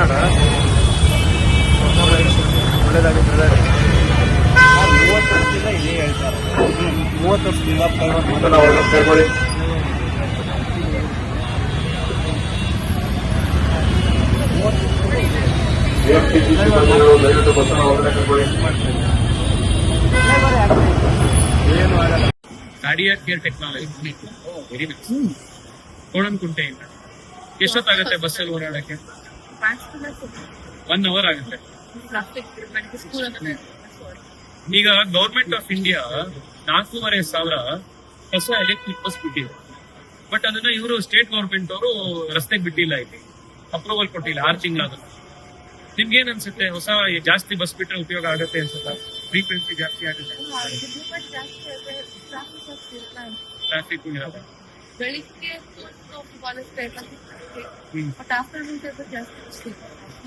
ಮಾತಾಡ ಒಳ್ಳೇದಾಗಿ ಬ್ರದರ್. 30 ವರ್ಷದಿಂದ ಇದೇ ಹೇಳ್ತಾರೆ. 30 ವರ್ಷದಿಂದ ಏನು ಆಗಲ್ಲ. Cardiac care technology very nice. ಕೋಣಂಕುಂಟೆಯಿಂದ ಎಷ್ಟೊತ್ತಾಗುತ್ತೆ ಬಸ್ಸಲ್ಲಿ ಓಡಾಡಕ್ಕೆ? 1 ಅವರ್ ಆಗುತ್ತೆ. ಈಗ ಗೌರ್ಮೆಂಟ್ ಆಫ್ ಇಂಡಿಯಾ 4,500 ಹೊಸ ಎಲೆಕ್ಟ್ರಿಕ್ ಬಸ್ ಬಿಟ್ಟಿದೆ. ಬಟ್ ಅದನ್ನ ಇವರು ಸ್ಟೇಟ್ ಗೌರ್ಮೆಂಟ್ ಅವರು ರಸ್ತೆಗೆ ಬಿಟ್ಟಿಲ್ಲ, ಇಲ್ಲಿ ಅಪ್ರೂವಲ್ ಕೊಟ್ಟಿಲ್ಲ 6 ತಿಂಗಳಾದ್ರು. ನಿಮ್ಗೇನ್ ಅನ್ಸುತ್ತೆ? ಹೊಸ ಜಾಸ್ತಿ ಬಸ್ ಬಿಟ್ರೆ ಉಪಯೋಗ ಆಗುತ್ತೆ ಅನ್ಸುತ್ತಾ? ಫ್ರೀಕ್ವೆನ್ಸಿ ಜಾಸ್ತಿ ಆಗುತ್ತೆ, ಟ್ರಾಫಿಕ್ ಇರಲ್ಲ.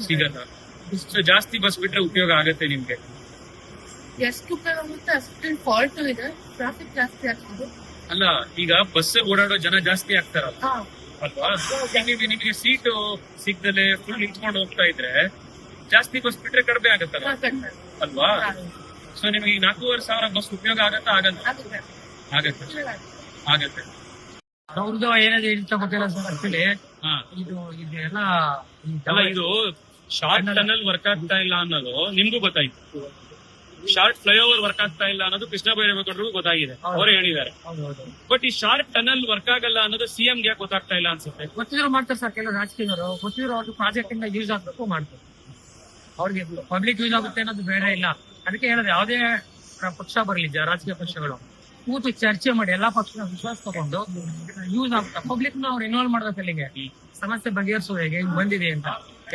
ಸಿಗಲ್ಲ. ಸೊ ಜಾಸ್ತಿ ಬಸ್ ಬಿಟ್ರೆ ಉಪಯೋಗ ಆಗತ್ತೆ ನಿಮ್ಗೆ? ಎಷ್ಟು ಉಪಯೋಗ ಆಗುತ್ತೆ ಅಷ್ಟು ಫಾಲ್ಟ್ ಇದೆ, ಟ್ರಾಫಿಕ್ ಜಾಸ್ತಿ ಆಗ್ತದೆ. ಅಲ್ಲ, ಈಗ ಬಸ್ ಓಡಾಡೋ ಜನ ಜಾಸ್ತಿ ಆಗ್ತಾರಲ್ಲ ಅಲ್ವಾ? ನಿಮಗೆ ಸೀಟು ಸಿಗ್ದಲೆ ಫುಲ್ ನಿಂತ್ಕೊಂಡು ಹೋಗ್ತಾ ಇದ್ರೆ ಜಾಸ್ತಿ ಬಸ್ ಬಿಟ್ರೆ ಕಡಿಮೆ ಆಗತ್ತಲ್ಲ ಅಲ್ವಾ? ಸೊ ನಿಮಗೆ 4,500 ಬಸ್ ಉಪಯೋಗ ಆಗತ್ತಾ? ಆಗತ್ತೆ. ಅವ್ರದ್ದು ಏನಾದ್ರು ಹೇಳ್ತಾ ಗೊತ್ತಿಲ್ಲ ಸರ್. ಆಕ್ಚುಲಿ ಇದೆಲ್ಲ ಅಲ್ಲ, ಇದು ಶಾರ್ಟ್ ಟನಲ್ ವರ್ಕ್ ಆಗ್ತಾ ಇಲ್ಲ ಅನ್ನೋದು ನಿಮ್ಗೂ ಗೊತ್ತಾಯ್ತು. ಶಾರ್ಟ್ ಫ್ಲೈಓವರ್ ವರ್ಕ್ ಆಗ್ತಾ ಇಲ್ಲ ಅನ್ನೋದು ಕೃಷ್ಣ ಬೈರೇಗೌಡರಿಗೂ ಗೊತ್ತಾಗಿದೆ, ಅವರೇ ಹೇಳಿದ್ದಾರೆ. ಬಟ್ ಈ ಶಾರ್ಟ್ ಟನಲ್ ವರ್ಕ್ ಆಗಲ್ಲ ಅನ್ನೋದು ಸಿಎಂ ಗೆ ಗೊತ್ತಾಗ್ತಾ ಇಲ್ಲ ಅನ್ಸುತ್ತೆ. ಗೊತ್ತಿದ್ರು ಮಾಡ್ತಾರೆ ಸರ್, ಕೆಲವು ರಾಜಕೀಯವರು ಗೊತ್ತಿದ್ರು ಅವ್ರಿಗೆ ಪ್ರಾಜೆಕ್ಟ್ ಇಂದ ಯೂಸ್ ಆಗ್ಬೇಕು ಮಾಡ್ತಾರೆ. ಅವ್ರಿಗೆ ಪಬ್ಲಿಕ್ ಯೂಸ್ ಆಗುತ್ತೆ ಅನ್ನೋದು ಬೇಡ ಇಲ್ಲ. ಅದಕ್ಕೆ ಹೇಳೋದು ಯಾವುದೇ ಪಕ್ಷ ಬರಲಿ, ರಾಜಕೀಯ ಪಕ್ಷಗಳು ಕೂತು ಚರ್ಚೆ ಮಾಡಿ ಎಲ್ಲಾ ಪಕ್ಷದ ವಿಶ್ವಾಸ ತಗೊಂಡು ಯೂಸ್ ಆಗುತ್ತೆ. ಪಬ್ಲಿಕ್ ನ ಅವ್ರು ಇನ್ವಾಲ್ವ್ ಮಾಡೋದಕ್ಕೆ ಅಲ್ಲಿಗೆ ಸಮಸ್ಯೆ ಬಗೆಹರಿಸೋದು ಹೇಗೆ ಬಂದಿದೆ ಅಂತ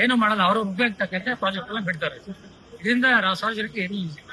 ಏನು ಮಾಡಲ್ಲ. ಅವರು ಉಪಯೋಗ ತಕ್ಕಂತೆ ಪ್ರಾಜೆಕ್ಟ್ ಎಲ್ಲ ಬಿಡ್ತಾರೆ. ಇದರಿಂದ ಸಾರ್ವಜನಿಕರಿಗೆ ಏನು ಯೂಸ್ ಇಲ್ಲ.